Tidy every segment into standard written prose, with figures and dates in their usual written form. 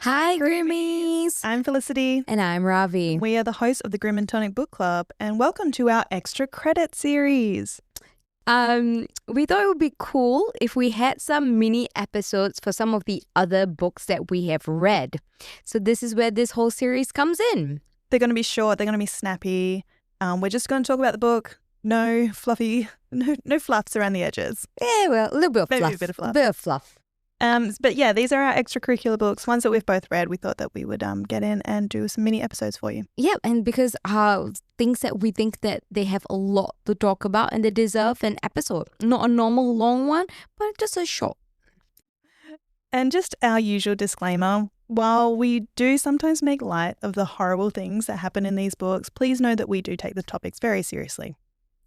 Hi, Grimmies! I'm Felicity. And I'm Ravi. We are the hosts of the Grim and Tonic Book Club, and welcome to our extra credit series. We thought it would be cool if we had some mini episodes for some of the other books that we have read. So this is where this whole series comes in. They're going to be short, they're going to be snappy. We're just going to talk about the book. No fluffy, no fluffs around the edges. Yeah, well, a little bit of Maybe fluff. a bit of fluff. Bit of fluff. But yeah, these are our extracurricular books, ones that we've both read. We thought that we would get in and do some mini episodes for you. Yeah, and because things that we think that they have a lot to talk about and they deserve an episode. Not a normal long one, but just a short. And just our usual disclaimer, while we do sometimes make light of the horrible things that happen in these books, please know that we do take the topics very seriously.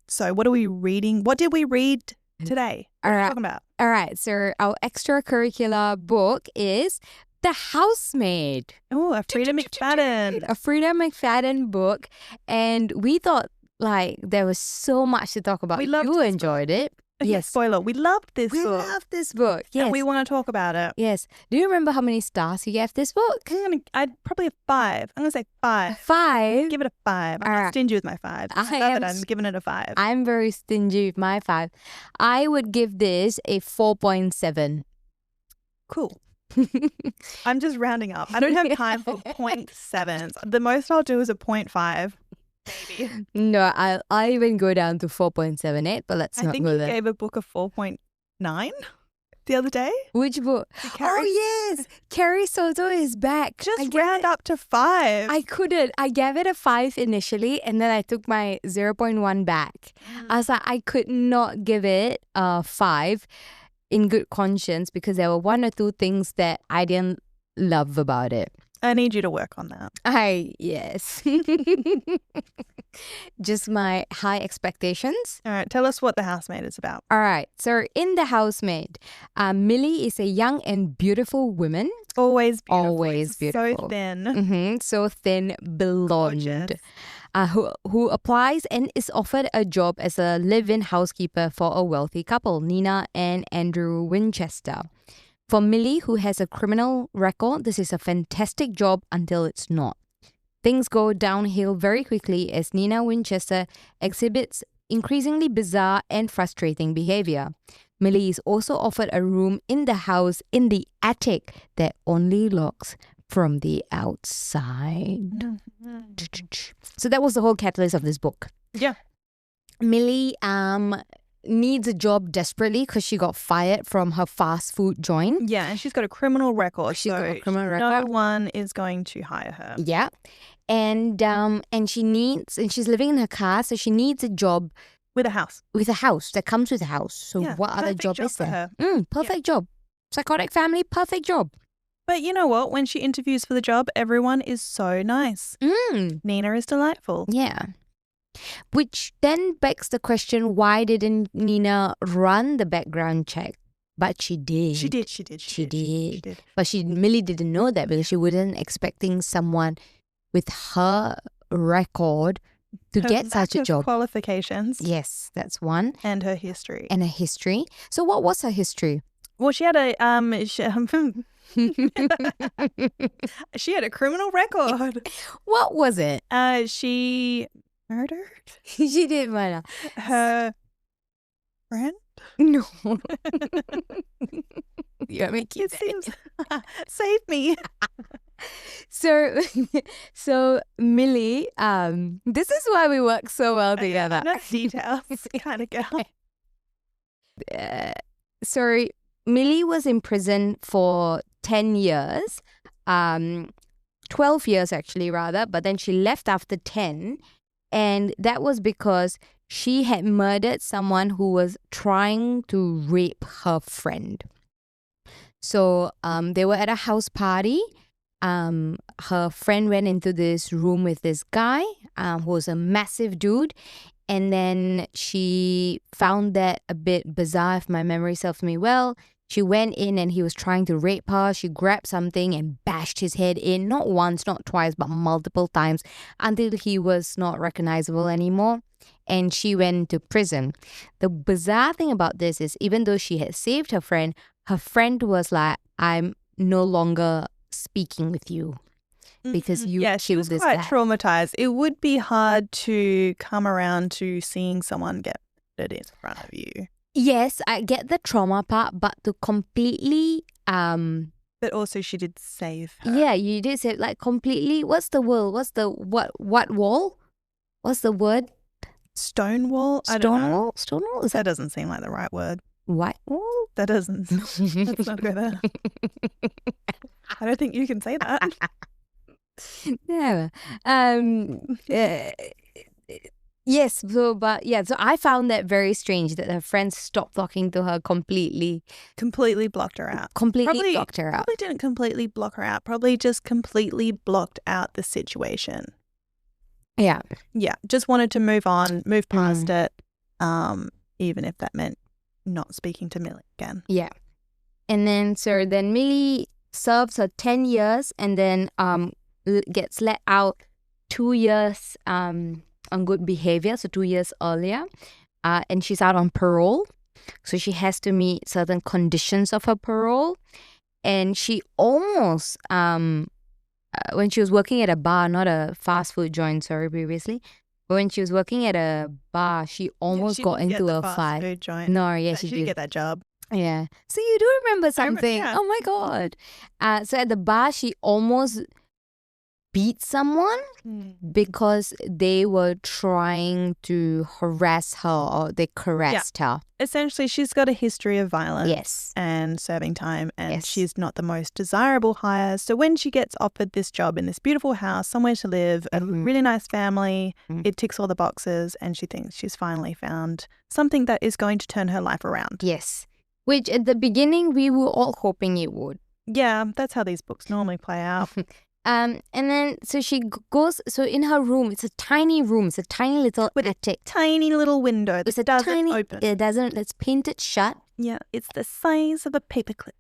So what are we reading? What did we read today? What are we talking about? All right, so our extracurricular book is The Housemaid. Oh, a Freida McFadden. A Freida McFadden book. And we thought there was so much to talk about. We loved You this enjoyed it. Yes. Spoiler, we loved this We book. love this book. Yes. And we want to talk about it. Yes. Do you remember how many stars you gave this book? I'd probably have 5. I'm going to say 5. 5? Give it a 5. I'm not stingy with my 5. I'm giving it a 5. I'm very stingy with my 5. I would give this a 4.7. Cool. I'm just rounding up. I don't have time for 0.7s. The most I'll do is a 0.5. Maybe. No, I'll even go down to 4.78, but let's not go there. I think you gave a book a 4.9 the other day. Which book? Oh, yes. Carrie Soto is back. Just round up to 5. I couldn't. I gave it a 5 initially, and then I took my 0.1 back. I was like, I could not give it a 5 in good conscience because there were 1 or 2 things that I didn't love about it. I need you to work on that. Yes. Just my high expectations. All right, tell us what The Housemaid is about. All right, so in The Housemaid, Millie is a young and beautiful woman. Always beautiful. Always beautiful. So thin. Mm-hmm, so thin, blonde. Who applies and is offered a job as a live-in housekeeper for a wealthy couple, Nina and Andrew Winchester. For Millie, who has a criminal record, this is a fantastic job until it's not. Things go downhill very quickly as Nina Winchester exhibits increasingly bizarre and frustrating behavior. Millie is also offered a room in the house in the attic that only looks from the outside. So that was the whole catalyst of this book. Yeah. Millie needs a job desperately because she got fired from her fast food joint. Yeah, and she's got a criminal record. She's got a criminal No record. one is going to hire her. Yeah. And she's living in her car, so she needs a job with a house. With a house that comes with a house. So yeah, what other job is there? Perfect job. Psychotic family, perfect job. But you know what? When she interviews for the job, everyone is so nice. Nina is delightful. Yeah. Which then begs the question, why didn't Nina run the background check? But she did. She did. But Millie didn't know that because she wasn't expecting someone with her record to get such a job. Qualifications. Yes, that's one. And her history. So what was her history? Well, she had a she had a criminal record. What was it? She murdered. She did murder her friend. No. You're making it seems. Save me. So Millie, this is why we work so well together. Enough details, kind of girl. So Millie was in prison for 10 years, 12 years actually rather, but then she left after 10, and that was because she had murdered someone who was trying to rape her friend. So they were at a house party. Her friend went into this room with this guy who was a massive dude. And then she found that a bit bizarre, if my memory serves me well. She went in and he was trying to rape her. She grabbed something and bashed his head in, not once, not twice, but multiple times until he was not recognizable anymore. And she went to prison. The bizarre thing about this is even though she had saved her friend was like, I'm no longer speaking with you because you Yeah, she killed was this quite guy. traumatized. It would be hard to come around to seeing someone get murdered in front of you. Yes, I get the trauma part, but to completely But also she did save her. yeah, you did say like completely. What's the word? What's the what wall? What's the word? Stonewall? I don't know. Stonewall? Stonewall? Is That that doesn't seem like the right word. white wall? That doesn't. Let's not go there. I don't think you can say that. Yeah. Yes. So, but yeah. So I found that very strange that her friends stopped talking to her completely. Completely blocked her out. Completely blocked her out. Probably didn't completely block her out. Probably just completely blocked out the situation. Yeah. Yeah. Just wanted to move on, move past it, even if that meant not speaking to Millie again. Yeah. And then then Millie serves her 10 years and then gets let out 2 years on good behavior, so 2 years earlier. And she's out on parole. So she has to meet certain conditions of her parole. And she almost, when she was working at a bar, not a fast food joint, sorry, previously. But when she was working at a bar, she almost got into a fight. Food joint. No, yeah, she did did. get that job. Yeah. So you do remember something. yeah. Oh my God. So at the bar, she almost beat someone because they were trying to harass her or they caressed her. Essentially, she's got a history of violence. Yes. And serving time, and Yes. she's not the most desirable hire. So when she gets offered this job in this beautiful house, somewhere to live, a really nice family, it ticks all the boxes, and she thinks she's finally found something that is going to turn her life around. Yes. Which at the beginning, we were all hoping it would. Yeah, that's how these books normally play out. And then, so she goes, so in her room, it's a tiny room, it's a tiny little attic. Tiny little window that doesn't open. It doesn't, it's painted shut. Yeah, it's the size of a paperclip.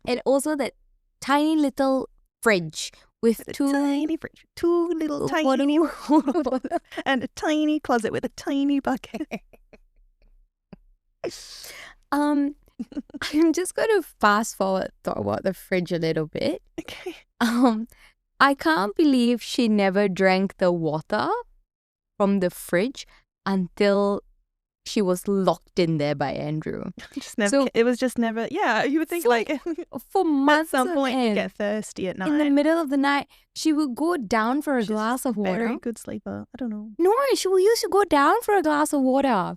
And also that tiny little fridge with two tiny fridge, two little tiny and a tiny closet with a tiny bucket. I'm just going to fast forward talk about the fridge a little bit. Okay. I can't believe she never drank the water from the fridge until she was locked in there by Andrew. It was just never. Yeah, you would think for months at some point you you get thirsty at night. In the middle of the night, she would go down for a glass of water. Very good sleeper. I don't know. No, she used to go down for a glass of water,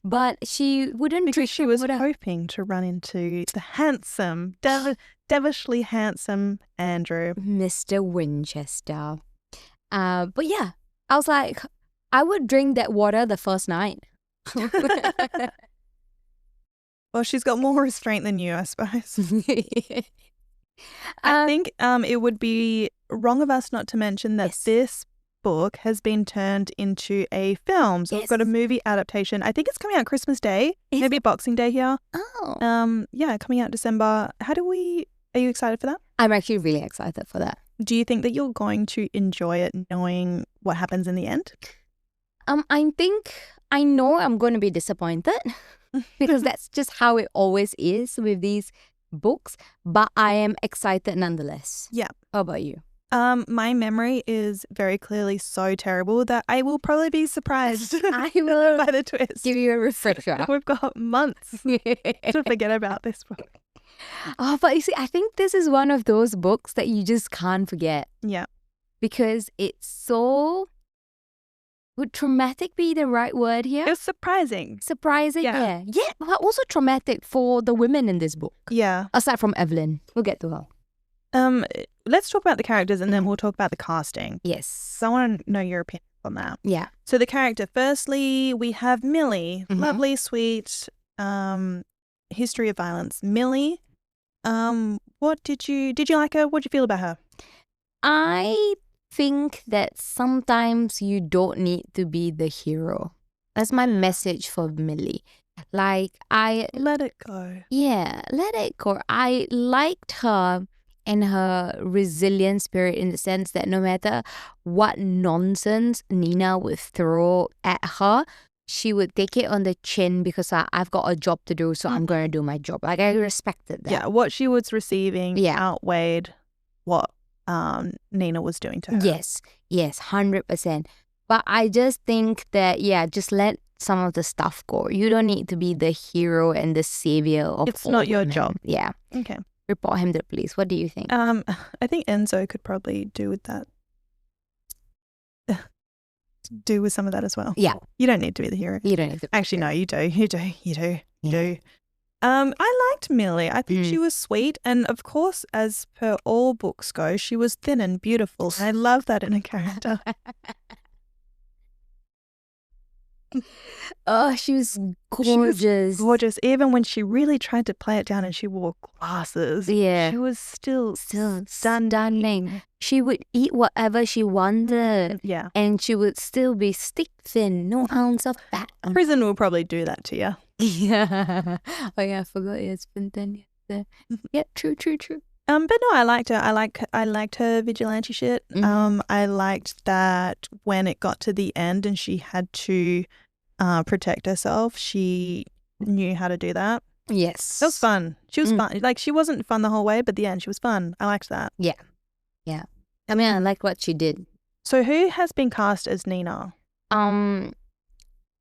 but she wouldn't drink. She was water. hoping to run into the handsome, devilishly handsome Andrew, Mr. Winchester. But yeah, I was like, I would drink that water the first night. Well, she's got more restraint than you, I suppose. I think it would be wrong of us not to mention that this book has been turned into a film. So we've got a movie adaptation. I think it's coming out Christmas Day, maybe Boxing Day here. Oh. Yeah, coming out December. Are you excited for that? I'm actually really excited for that. Do you think that you're going to enjoy it knowing what happens in the end? I know I'm going to be disappointed because that's just how it always is with these books, but I am excited nonetheless. Yeah. How about you? My memory is very clearly so terrible that I will probably be surprised I will by the twist. Give you a refresher. We've got months to forget about this book. Oh, but you see, I think this is one of those books that you just can't forget. Yeah. Because it's so... Would traumatic be the right word here? It's surprising. Surprising, yeah. Yeah, but also traumatic for the women in this book. Yeah. Aside from Evelyn. We'll get to her. Let's talk about the characters and then we'll talk about the casting. Yes. So I want to know your opinion on that. Yeah. So the character, firstly, we have Millie. Lovely, sweet, history of violence. Millie, what did you like her? What did you feel about her? I think that sometimes you don't need to be the hero. That's my message for Millie. Let it go. Yeah, let it go. I liked her and her resilient spirit in the sense that no matter what nonsense Nina would throw at her, she would take it on the chin because I've got a job to do, so I'm going to do my job. Like, I respected that. Yeah, what she was receiving Yeah. outweighed what Nina was doing to her. Yes, 100%. But I just think that, just let some of the stuff go. You don't need to be the hero and the savior of It's all not your women. job. Yeah. Okay. Report him to the police. What do you think? I think Enzo could probably do with that. Do with some of that as well. Yeah. You don't need to be the hero. You don't need to. Actually, no, you do. You do. I liked Millie. I think she was sweet. And of course, as per all books go, she was thin and beautiful. And I love that in a character. Oh, she was gorgeous. Gorgeous. Even when she really tried to play it down and she wore glasses. Yeah. She was still stunning. She would eat whatever she wanted. Yeah. And she would still be stick thin, no ounce of fat. Prison will probably do that to you. Yeah. Oh yeah, I forgot it's been 10 years there. Yeah, true. But no, I liked her. I liked her vigilante shit. I liked that when it got to the end and she had to protect herself, she knew how to do that. Yes. That was fun. She was fun. Like, she wasn't fun the whole way, but the end she was fun. I liked that. Yeah. I mean, I like what she did. So who has been cast as Nina?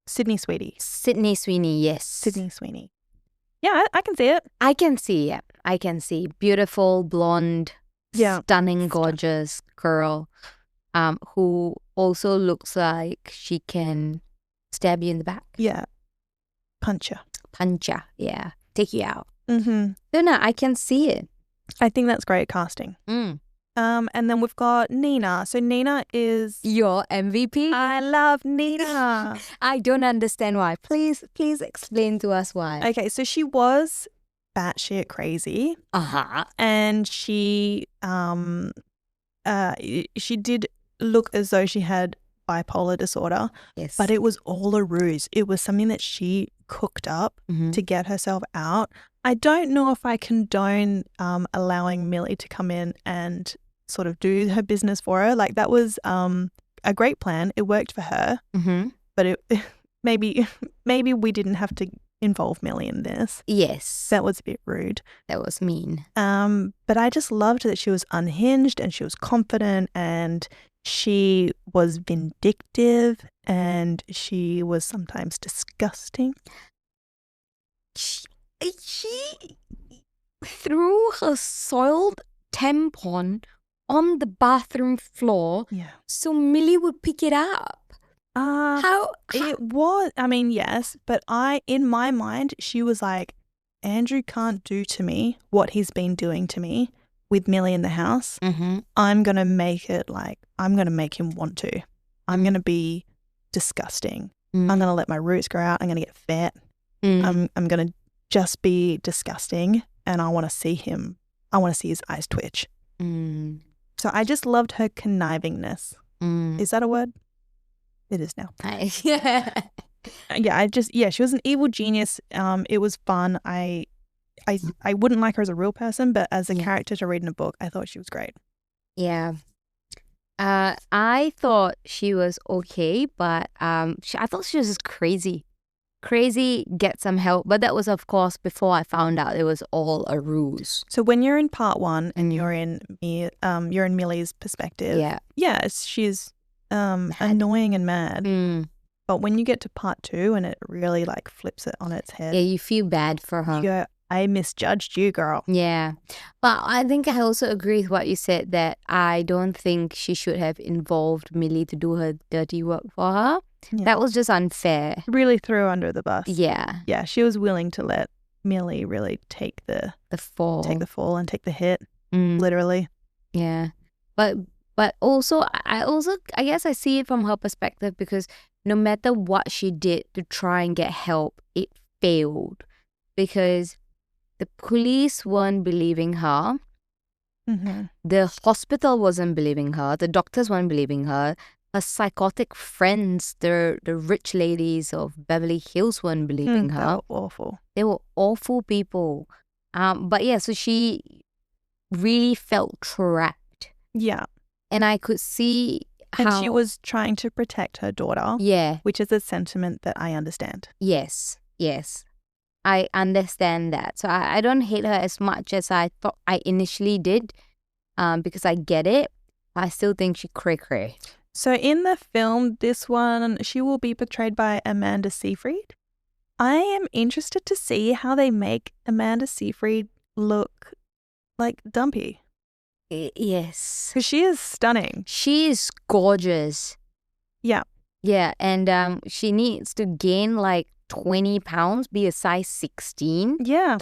Sydney Sweeney. Sydney Sweeney, yes. Sydney Sweeney. Yeah, I can see it. I can see it. I can see. Beautiful, blonde, stunning, gorgeous girl who also looks like she can stab you in the back. Yeah. Punch you. Yeah. Take you out. Mm-hmm. No, I can see it. I think that's great casting. And then we've got Nina. So Nina is your MVP. I love Nina. I don't understand why. Please explain to us why. Okay, so she was batshit crazy. And she did look as though she had bipolar disorder. Yes. But it was all a ruse. It was something that she cooked up to get herself out. I don't know if I condone allowing Millie to come in and sort of do her business for her. Like, that was a great plan. It worked for her. But maybe we didn't have to involve Millie in this. Yes. That was a bit rude. That was mean. But I just loved that she was unhinged and she was confident and she was vindictive and she was sometimes disgusting. She threw her soiled tampon on the bathroom floor so Millie would pick it up. How? It was, I mean, yes, but in my mind, she was like, Andrew can't do to me what he's been doing to me with Millie in the house. I'm going to make it like, I'm going to make him want to. I'm going to be disgusting. I'm going to let my roots grow out. I'm going to get fat. I'm going to just be disgusting and I want to see his eyes twitch. So I just loved her connivingness. Is that a word? It is now. She was an evil genius. It was fun. I wouldn't like her as a real person, but as a character to read in a book, I thought she was great. Yeah. I thought she was okay, but I thought she was just crazy. Crazy, get some help. But that was, of course, before I found out it was all a ruse. So when you're in part one and you're in Millie's perspective, she's annoying and mad. But when you get to part two and it really like flips it on its head, you feel bad for her. You go, I misjudged you, girl. Yeah. But I think I also agree with what you said, that I don't think she should have involved Millie to do her dirty work for her. Yeah. That was just unfair. Really threw her under the bus. Yeah. Yeah, she was willing to let Millie really take the fall. Take the fall and take the hit, literally. Yeah. But also, I guess I see it from her perspective, because no matter what she did to try and get help, it failed. Because the police weren't believing her. The hospital wasn't believing her. The doctors weren't believing her. Her psychotic friends, the rich ladies of Beverly Hills, weren't believing her. They were awful. They were awful people. But yeah, so she really felt trapped. Yeah. And I could see And she was trying to protect her daughter. Yeah. Which is a sentiment that I understand. Yes. I understand that. So I don't hate her as much as I thought I initially did, because I get it. I still think she cray. So in the film, this one, she will be portrayed by Amanda Seyfried. I am interested to see how they make Amanda Seyfried look like dumpy. Yes. Because she is stunning. She is gorgeous. Yeah. Yeah, and she needs to gain like 20 pounds, be a size 16. Yeah.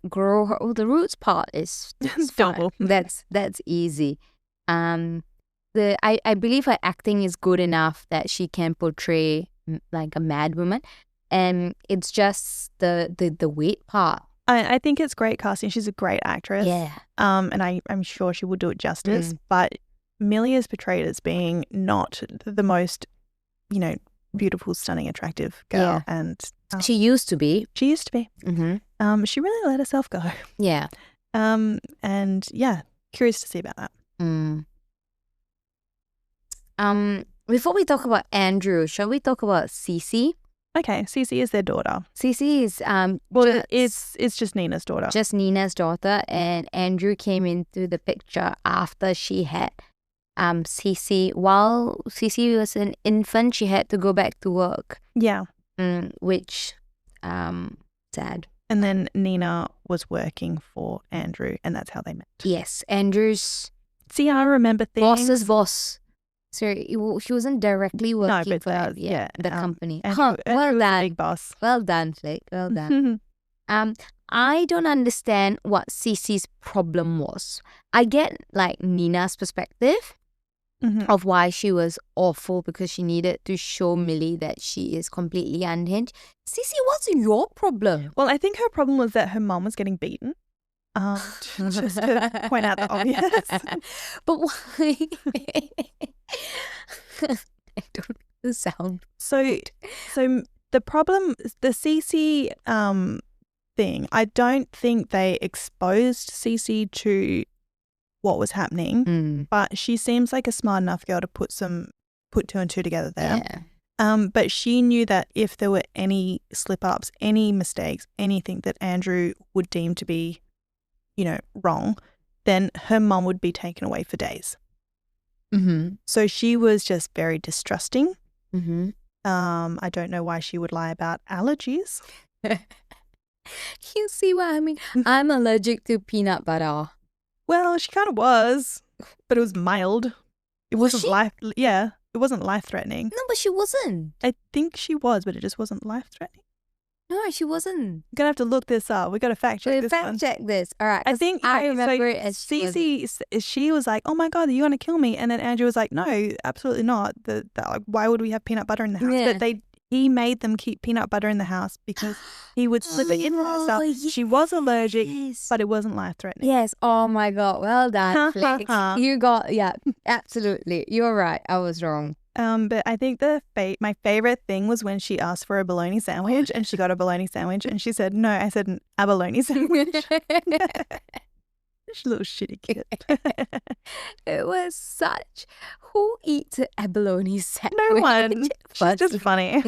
Grow her. Oh, the roots part is double. That's easy. I believe her acting is good enough that she can portray like a mad woman, and it's just the weight part. I think it's great casting. She's a great actress. Yeah. And I'm sure she will do it justice. But Millie is portrayed as being not the most, beautiful, stunning, attractive girl. Yeah. And she used to be. She really let herself go. Yeah. And yeah, curious to see about that. Before we talk about Andrew, shall we talk about Cece? Okay, Cece is their daughter. Cece is it's just Nina's daughter. Just Nina's daughter, and Andrew came into the picture after she had Cece. While Cece was an infant, she had to go back to work. Yeah. Which sad. And then Nina was working for Andrew, and that's how they met. Yes, Andrew's. See, I remember things. Boss's boss. So she wasn't directly working for the company. Well done. Big boss. Well done, Flick. Well done. I don't understand what Cece's problem was. I get like Nina's perspective of why she was awful because she needed to show Millie that she is completely unhinged. Cece, what's your problem? Well, I think her problem was that her mom was getting beaten. Just to point out the obvious. But why? I don't know the sound. So the problem, the Cece thing, I don't think they exposed Cece to what was happening, but she seems like a smart enough girl to put two and two together there. Yeah. But she knew that if there were any slip-ups, any mistakes, anything that Andrew would deem to be wrong, then her mum would be taken away for days. So she was just very distrusting. I don't know why she would lie about allergies. You see what I mean? I'm allergic to peanut butter. Well, she kind of was, but it was mild. It wasn't it wasn't life-threatening. No, but she wasn't. I think she was, but it just wasn't life-threatening. No, she wasn't. We're going to have to look this up. We've got to fact-check this one. Fact-check this. All right. I think I remember it as Cece, she was like, oh my God, are you going to kill me? And then Andrew was like, no, absolutely not. Why would we have peanut butter in the house? Yeah. But he made them keep peanut butter in the house because he would slip it in her stuff. Yes. She was allergic, but it wasn't life-threatening. Yes. Oh my God. Well done, Flex. You got, absolutely. You're right. I was wrong. But I think my favorite thing was when she asked for a bologna sandwich and she got a bologna sandwich and she said, no, I said an abalone sandwich. She's a little shitty kid. It was such. Who eats an abalone sandwich? No one. She's just funny.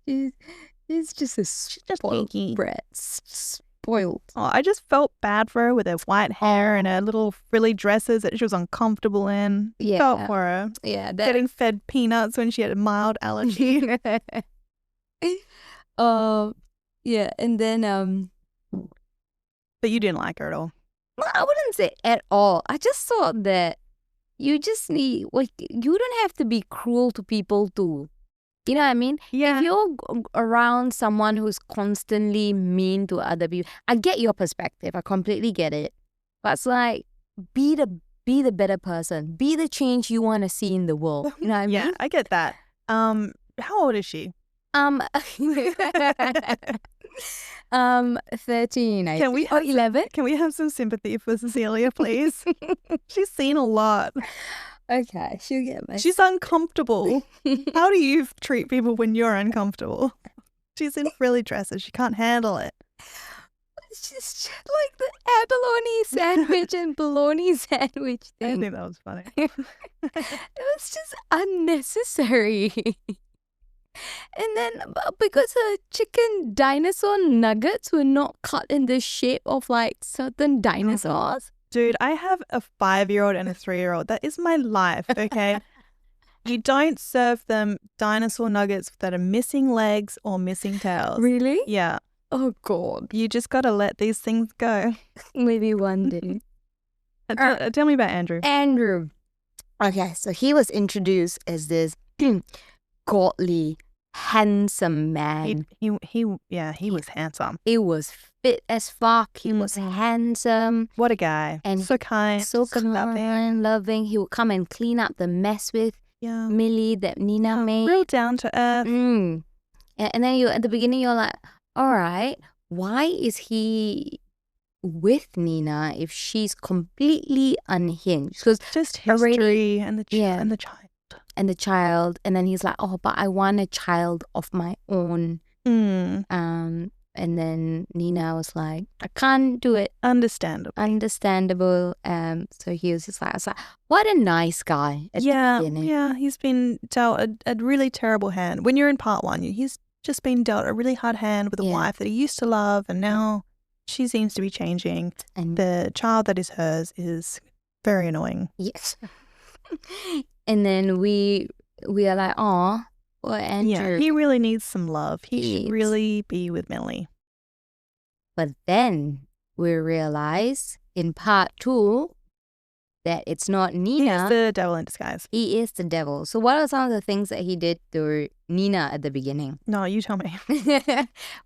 She's just a spoiled brat. Spoiled. Oh, I just felt bad for her with her white hair and her little frilly dresses that she was uncomfortable in. Yeah. Felt for her. Yeah. Getting fed peanuts when she had a mild allergy. Yeah, and then But you didn't like her at all. I wouldn't say at all. I just thought that you just need, you don't have to be cruel to people too. You know what I mean? Yeah. If you're around someone who's constantly mean to other people, I get your perspective. I completely get it. But it's like, be the better person. Be the change you want to see in the world. You know what I mean? Yeah, I get that. How old is she? 13, I think. 11? Can we have some sympathy for Cecilia, please? She's seen a lot. Okay, she'll get me. She's uncomfortable. How do you treat people when you're uncomfortable? She's in frilly dresses. She can't handle it. It's just like the abalone sandwich and bologna sandwich I thing. think that was funny. It was just unnecessary. And then because her chicken dinosaur nuggets were not cut in the shape of like certain dinosaurs. Dude, I have a 5-year-old and a 3-year-old. That is my life, okay? You don't serve them dinosaur nuggets that are missing legs or missing tails. Really? Yeah. Oh God. You just got to let these things go. Maybe one day. Tell me about Andrew. Andrew. Okay, so he was introduced as this godly, handsome man. He was handsome. He was fit as fuck. He was handsome. What a guy. And so kind. So kind, loving. He would come and clean up the mess with Millie that Nina made. Real down to earth. And then you at the beginning, you're like, all right, why is he with Nina if she's completely unhinged? Because just history and the child. And the child. And then he's like, oh, but I want a child of my own. And then Nina was like, I can't do it. Understandable. So he was just like, I was like, what a nice guy. Yeah, he's been dealt a really terrible hand. When you're in part 1, he's just been dealt a really hard hand with a wife that he used to love, and now she seems to be changing. And the child that is hers is very annoying. Yes. And then we are like, oh, well, Andrew. Yeah, he really needs some love. He should really be with Millie. But then we realize in part 2 that it's not Nina. He's the devil in disguise. He is the devil. So what are some of the things that he did to Nina at the beginning? No, you tell me.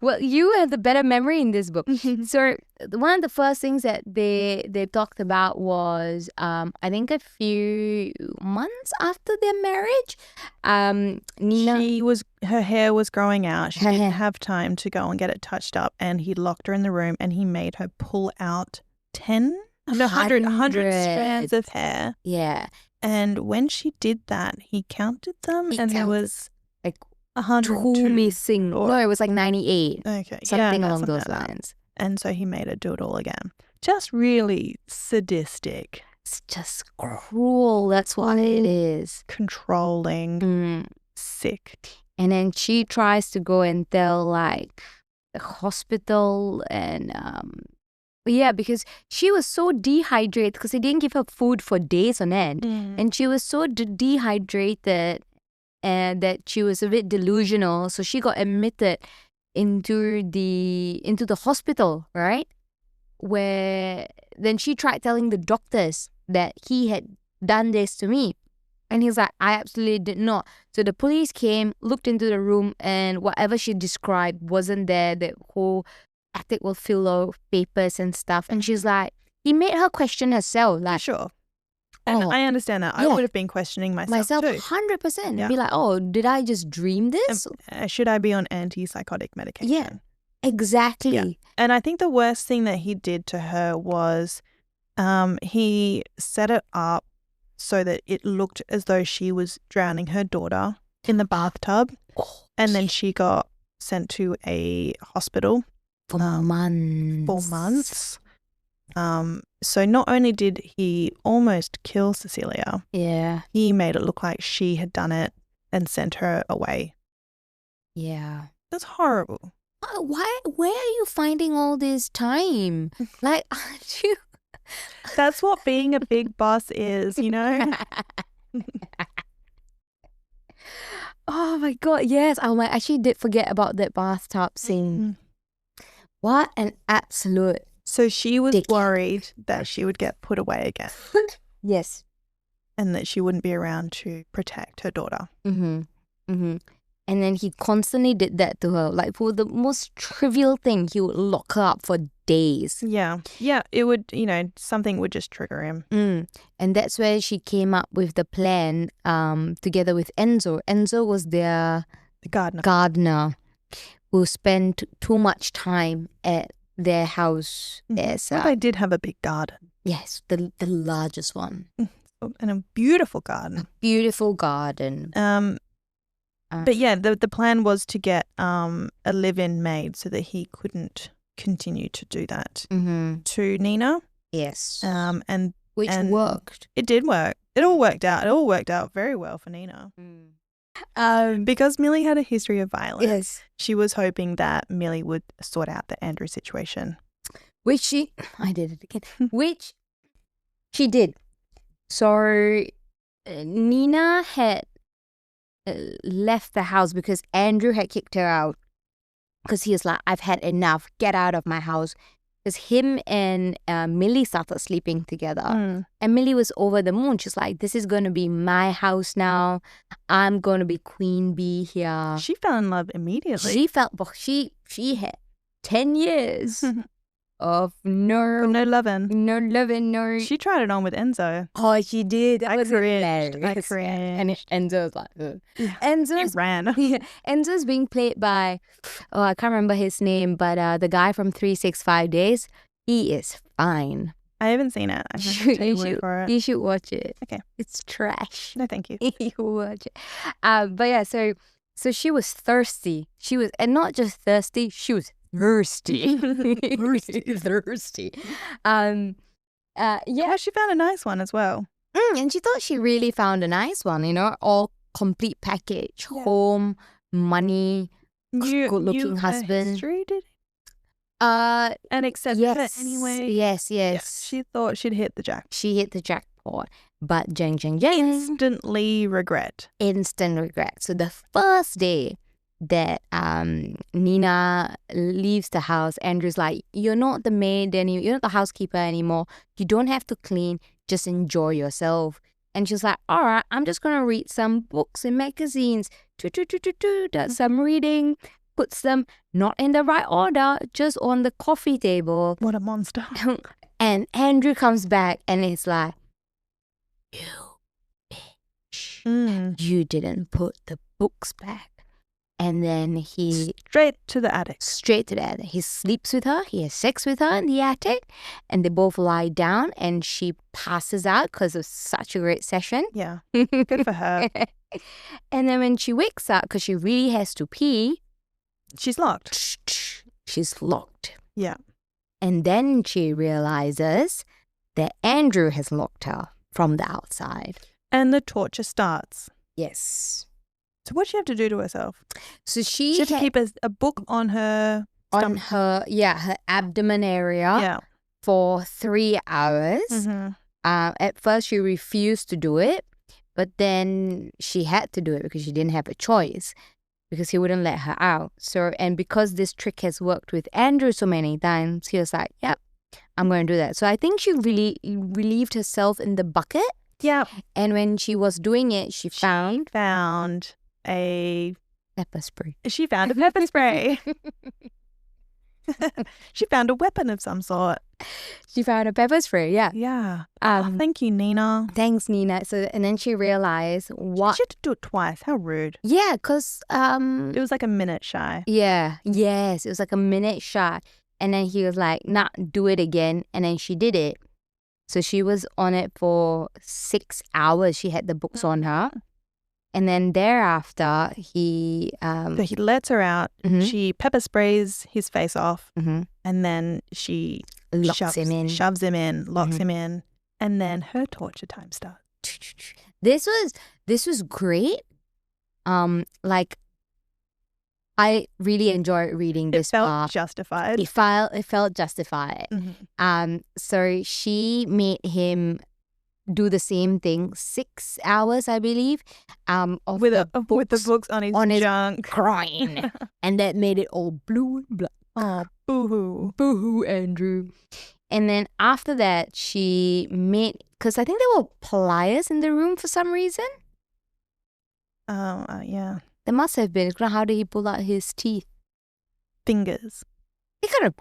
Well, you have the better memory in this book. So one of the first things that they talked about was, I think a few months after their marriage, Nina... Her hair was growing out. She didn't have time to go and get it touched up, and he locked her in the room and he made her pull out 100 strands of hair. Yeah. And when she did that, he counted them, and there was like 102 missing. No, it was like 98. Okay. Something along those lines. And so he made her do it all again. Just really sadistic. It's just cruel. That's what it is. Controlling. Sick. And then she tries to go and tell like the hospital and because she was so dehydrated because they didn't give her food for days on end. And she was so dehydrated and that she was a bit delusional. So she got admitted into the hospital, right? Where then she tried telling the doctors that he had done this to me. And he's like, I absolutely did not. So the police came, looked into the room, and whatever she described wasn't there. The whole attic was filled of papers and stuff. And she's like, he made her question herself. Like, sure. And I understand that. I would have been questioning myself too. 100%. Yeah. Be like, oh, did I just dream this? Should I be on antipsychotic medication? Yeah, exactly. Yeah. And I think the worst thing that he did to her was he set it up so that it looked as though she was drowning her daughter in the bathtub. And then she got sent to a hospital. For months. So not only did he almost kill Cecilia, he made it look like she had done it and sent her away. Yeah. That's horrible. Where are you finding all this time? Like, aren't you... That's what being a big boss is, you know? Oh my God, yes. I actually did forget about that bathtub scene. What an absolute... So she was worried that she would get put away again. Yes. And that she wouldn't be around to protect her daughter. And then he constantly did that to her. Like for the most trivial thing, he would lock her up for days. Yeah. Yeah, it would, something would just trigger him. And that's where she came up with the plan together with Enzo. Enzo was the gardener who spent too much time at their house. Well, they did have a big garden. Yes, the largest one. And a beautiful garden. But yeah, the plan was to get a live-in maid so that he couldn't continue to do that Mm-hmm. to Nina. Yes. And Which and worked. it did work. It all worked out. It all worked out very well for Nina. Because Millie had a history of violence. Yes. She was hoping that Millie would sort out the Andrew situation. I did it again. Which she did. So Nina had left the house because Andrew had kicked her out. Because he was like, I've had enough. Get out of my house. Because him and Millie started sleeping together. And Millie was over the moon. She's like, this is going to be my house now. I'm going to be queen bee here. She fell in love immediately. She had 10 years of no loving. No. She tried it on with Enzo. Oh, she did. That was cringed. hilarious. I And Enzo was like, ugh. He Enzo's ran. Enzo's being played by, I can't remember his name, but the guy from 365 Days. He is fine. I haven't seen it. I have to take your word for it. You should watch it. Okay. It's trash. No, thank you. You watch it. But yeah, so she was thirsty. And not just thirsty, she was thirsty. thirsty. Yeah, she found a nice one as well. And she thought she really found a nice one, all complete package. Yeah. Home, money, good-looking husband. History, did and accepted Yes. it anyway. Yes. Yeah, she thought she'd hit the jackpot. She hit the jackpot. But jang. Instantly regret. Instant regret. So the first day that Nina leaves the house, Andrew's like, you're not the maid anymore. You're not the housekeeper anymore. You don't have to clean. Just enjoy yourself. And she's like, all right, I'm just going to read some books and magazines. Does some reading. Puts them not in the right order, just on the coffee table. What a monster. And Andrew comes back and it's like, you bitch. You didn't put the books back. And then he... Straight to the attic. He sleeps with her. He has sex with her in the attic. And they both lie down and she passes out because of such a great session. Yeah. Good for her. And then when she wakes up, because she really has to pee... She's locked. She's locked. Yeah. And then she realizes that Andrew has locked her from the outside. And the torture starts. Yes. So what does she have to do to herself? So she had to keep a book on her stomach. her abdomen area for 3 hours. Mm-hmm. At first she refused to do it, but then she had to do it because she didn't have a choice, because he wouldn't let her out. So, and because this trick has worked with Andrew so many times, he was like, yep, I'm going to do that. So I think she really relieved herself in the bucket. Yeah. And when she was doing it, she found a pepper spray. She found a pepper spray. She found a weapon of some sort. She found a pepper spray, yeah. Yeah. Thank you, Nina. Thanks, Nina. So, and then she realized what... She had to do it twice. How rude. Yeah, because... it was like a minute shy. Yeah. Yes, it was like a minute shy. And then he was like, nah, do it again. And then she did it. So she was on it for 6 hours. She had the books on her. And then thereafter, he... so he lets her out. Mm-hmm. She pepper sprays his face off. Mm-hmm. And then she shoves him in, locks him in. And then her torture time starts. This was great. Like, I really enjoyed reading this part. It felt justified. It felt justified. Mm-hmm. So she made him do the same thing 6 hours, I believe, with the books on his junk groin, and that made it all blue and black. Oh, boo-hoo, Andrew. And then after that, she made, because I think there were pliers in the room for some reason. Oh, yeah. There must have been. How did he pull out his teeth? Fingers. You can't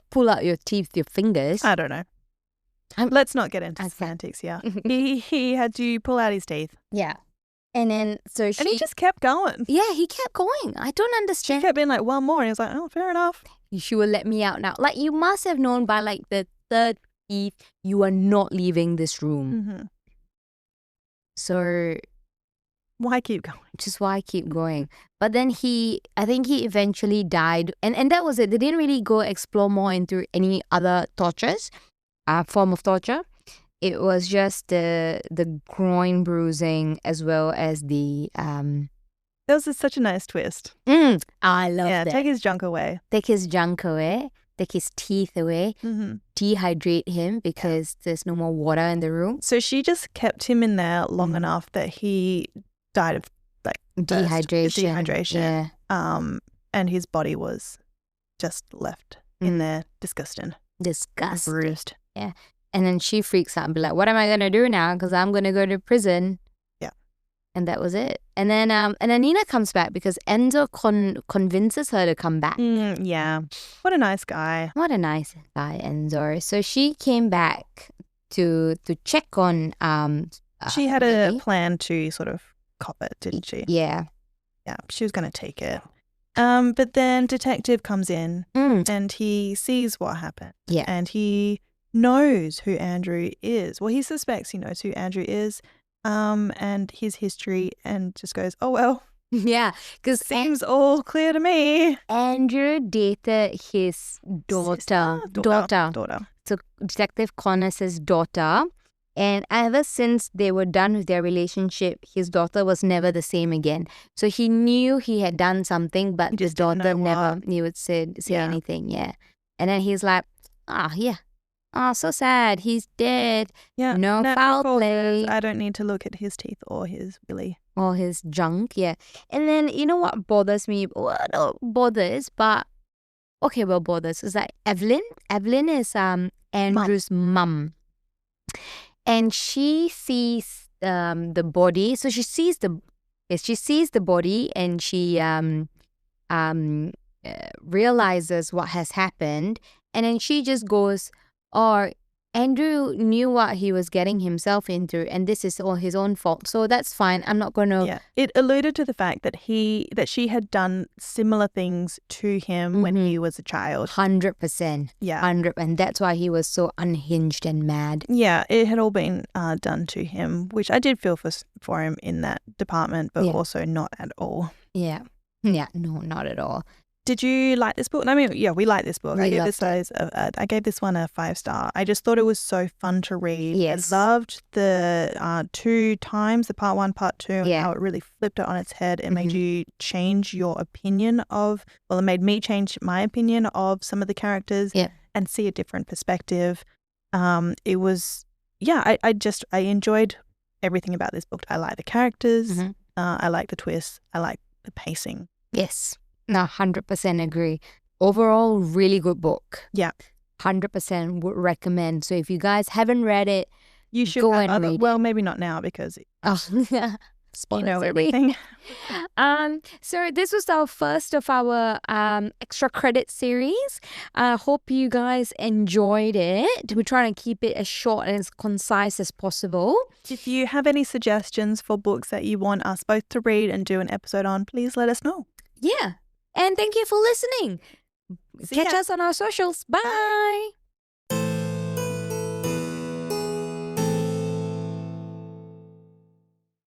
pull out your teeth with your fingers. I don't know. Let's not get into semantics here. He had to pull out his teeth. Yeah. And then, so she... And he just kept going. Yeah, he kept going. I don't understand. She kept being like, one more. And he was like, oh, fair enough. She will let me out now. Like, you must have known by, like, the third teeth, you are not leaving this room. Mm-hmm. So Why keep going? Which is why I keep going. But then I think he eventually died. And that was it. They didn't really go explore more into any other tortures, form of torture. It was just the groin bruising as well as the... That was such a nice twist. I love that. Take his junk away. Take his junk away. Take his teeth away. Mm-hmm. Dehydrate him because there's no more water in the room. So she just kept him in there long enough that he died of like Dehydration. Yeah. And his body was just left in there, disgusting. Bruised. Yeah. And then she freaks out and be like, what am I going to do now? Because I'm going to go to prison. Yeah. And that was it. And then Nina comes back because Enzo convinces her to come back. Yeah. What a nice guy. What a nice guy, Enzo. So she came back to check on... she had a plan to sort of cop it, didn't she? Yeah. Yeah, she was going to take it. But then Detective comes in and he sees what happened. Yeah. And he knows who Andrew is. Well, he suspects he knows who Andrew is and his history, and just goes, oh, well. Yeah, because seems all clear to me. Andrew dated his daughter. So Detective Connors' daughter. And ever since they were done with their relationship, his daughter was never the same again. So he knew he had done something, but his daughter never would say anything. Yeah. And then he's like, yeah. Oh, so sad. He's dead. Yeah. No foul play. I don't need to look at his teeth or his willy. Or his junk, yeah. And then, you know what bothers me? Well, not bothers, but... Okay, well, bothers. Is that Evelyn? Evelyn is Andrew's mum. And she sees the body. So she sees the body, and she realizes what has happened. And then she just goes, Andrew knew what he was getting himself into, and this is all his own fault. So that's fine. I'm not going to... Yeah. It alluded to the fact that she had done similar things to him when he was a child. 100%. Yeah. 100%. And that's why he was so unhinged and mad. Yeah, it had all been done to him, which I did feel for him in that department, but also not at all. Yeah. Yeah, no, not at all. Did you like this book? I mean, yeah, we like this book. I gave this one a 5-star. I just thought it was so fun to read. Yes. I loved the 2 times, the part 1, part 2, and how it really flipped it on its head. It made you change your opinion it made me change my opinion of some of the characters and see a different perspective. It was, I enjoyed everything about this book. I like the characters. I like the twists. I like the pacing. Yes. No, 100% agree. Overall, really good book. Yeah. 100% would recommend. So if you guys haven't read it, you should go and read it. Well, maybe not now because spoilers, you know everything. So this was our first of our extra credit series. I hope you guys enjoyed it. We're trying to keep it as short and as concise as possible. If you have any suggestions for books that you want us both to read and do an episode on, please let us know. Yeah. And thank you for listening. Catch us on our socials. Bye.